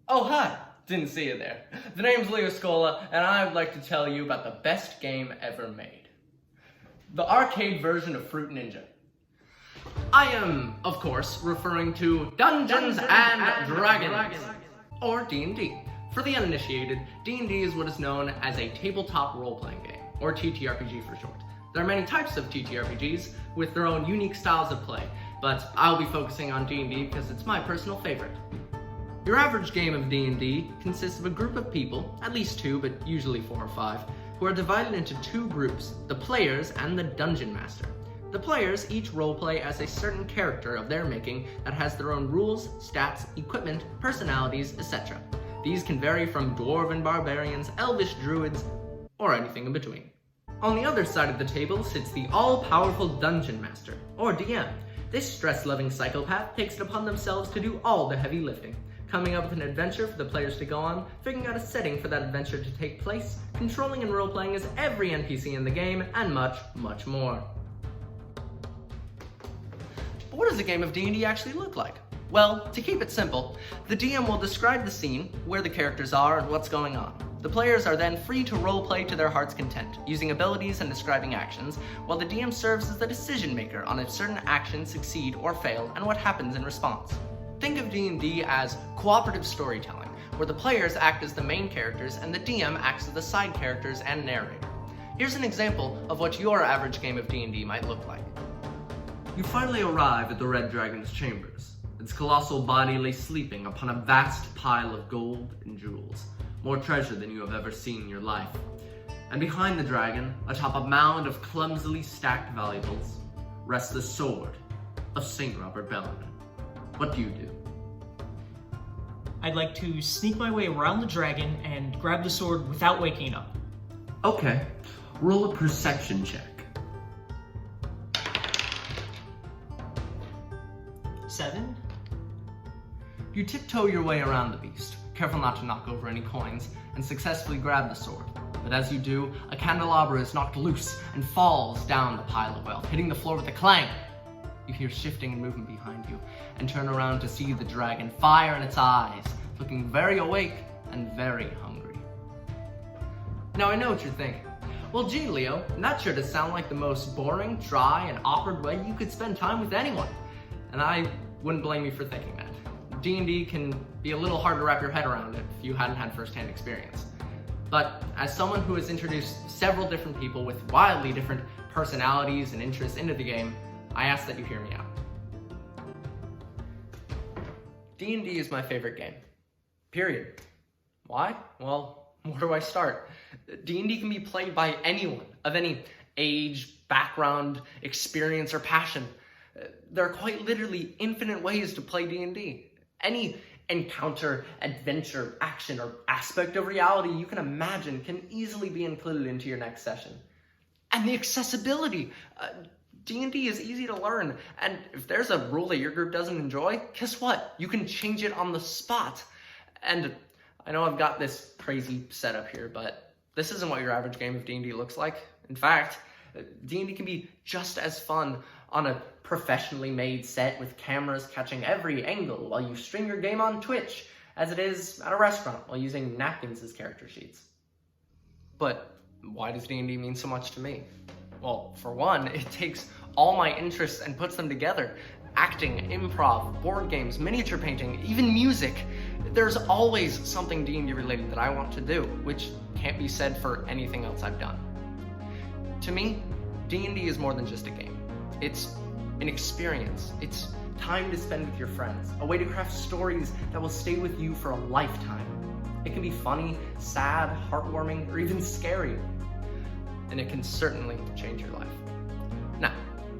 Oh, hi! Didn't see you there. The name's Leo Scola, and I would like to tell you about the best game ever made. The arcade version of Fruit Ninja. I am, of course, referring to Dungeons and Dragons, or D&D. For the uninitiated, D&D is what is known as a tabletop role-playing game, or TTRPG for short. There are many types of TTRPGs with their own unique styles of play, but I'll be focusing on D&D because it's my personal favorite. Your average game of D&D consists of a group of people, at least two, but usually 4 or 5, who are divided into two groups, the players and the dungeon master. The players each roleplay as a certain character of their making that has their own rules, stats, equipment, personalities, etc. These can vary from dwarven barbarians, elvish druids, or anything in between. On the other side of the table sits the all-powerful dungeon master, or DM. This stress-loving psychopath takes it upon themselves to do all the heavy lifting, coming up with an adventure for the players to go on, figuring out a setting for that adventure to take place, controlling and role-playing as every NPC in the game, and much, much more. But what does a game of D&D actually look like? Well, to keep it simple, the DM will describe the scene, where the characters are, and what's going on. The players are then free to roleplay to their heart's content, using abilities and describing actions, while the DM serves as the decision maker on if certain actions succeed or fail and what happens in response. Think of D&D as cooperative storytelling, where the players act as the main characters and the DM acts as the side characters and narrator. Here's an example of what your average game of D&D might look like. You finally arrive at the Red Dragon's chambers. Its colossal body lay sleeping upon a vast pile of gold and jewels, more treasure than you have ever seen in your life. And behind the dragon, atop a mound of clumsily stacked valuables, rests the sword of St. Robert Bellarmine. What do you do? I'd like to sneak my way around the dragon and grab the sword without waking it up. Okay, roll a perception check. 7? You tiptoe your way around the beast, careful not to knock over any coins, and successfully grab the sword. But as you do, a candelabra is knocked loose and falls down the pile of wealth, hitting the floor with a clang. You hear shifting and movement behind you, and turn around to see the dragon, fire in its eyes, looking very awake and very hungry. Now I know what you're thinking. Well, gee, Leo, that sure does sound like the most boring, dry, and awkward way you could spend time with anyone. And I wouldn't blame you for thinking that. D&D can be a little hard to wrap your head around if you hadn't had first-hand experience. But as someone who has introduced several different people with wildly different personalities and interests into the game, I ask that you hear me out. D&D is my favorite game. Period. Why? Well, where do I start? D&D can be played by anyone of any age, background, experience, or passion. There are quite literally infinite ways to play D&D. Any encounter, adventure, action, or aspect of reality you can imagine can easily be included into your next session. And the accessibility. D&D is easy to learn, and if there's a rule that your group doesn't enjoy, guess what? You can change it on the spot. And I know I've got this crazy setup here, but this isn't what your average game of D&D looks like. In fact, D&D can be just as fun on a professionally made set with cameras catching every angle while you stream your game on Twitch, as it is at a restaurant while using napkins as character sheets. But why does D&D mean so much to me? Well, for one, it takes all my interests and puts them together. Acting, improv, board games, miniature painting, even music. There's always something D&D related that I want to do, which can't be said for anything else I've done. To me, D&D is more than just a game. It's an experience. It's time to spend with your friends, a way to craft stories that will stay with you for a lifetime. It can be funny, sad, heartwarming, or even scary. And it can certainly change your life. Now,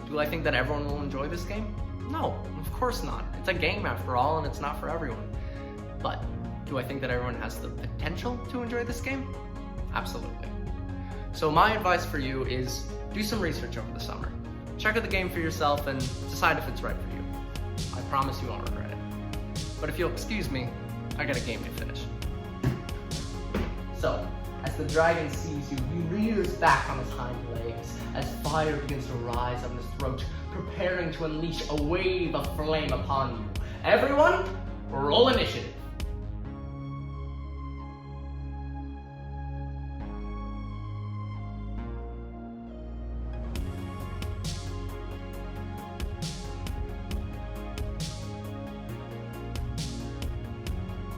do I think that everyone will enjoy this game? No, of course not. It's a game after all, and it's not for everyone. But do I think that everyone has the potential to enjoy this game? Absolutely. So my advice for you is do some research over the summer. Check out the game for yourself and decide if it's right for you. I promise you won't regret it. But if you'll excuse me, I got a game to finish. So, as the dragon sees you, he rears back on his hind legs as fire begins to rise on his throat, preparing to unleash a wave of flame upon you. Everyone, roll initiative.